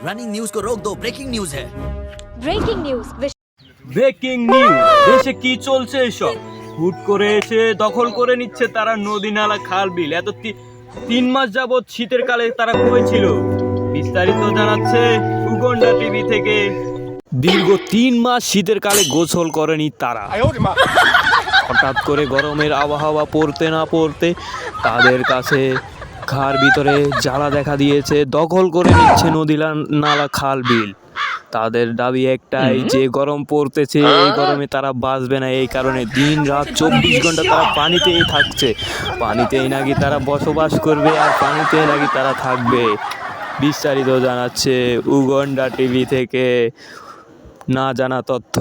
Running news को रोक दो, ब्रेकिंग न्यूज है। Breaking news breaking news. দেশে কি চলছে এসব? হুট করে এসে দখল করে নিচ্ছে তারা নদী নালা খাল বিল। এত 3 মাস যাবৎ শীতের কালে তারা কোথায় ছিল? বিস্তারিত জানাচ্ছে উগন্ডা টিভি থেকে। দীর্ঘ 3 মাস শীতের কালে গোসল করেনি তারা। হঠাৎ করে গরমের আবহাওয়া পড়তে না পড়তে তাদের কাছে ঘাড় ভিতরে জ্বালা দেখা দিয়েছে, দখল করে নিচ্ছে নদী নালা খাল বিল। তাদের দাবি একটাই যে গরম পড়তেছে, এই গরমে তারা বাঁচবে না। এই কারণে দিন রাত 24 ঘন্টা তারা পানিতেই থাকছে। পানিতেই নাকি তারা বসবাস করবে আর পানিতেই নাকি তারা থাকবে। বিস্তারিত জানাচ্ছে উগন্ডা টিভি থেকে না জানা তথ্য।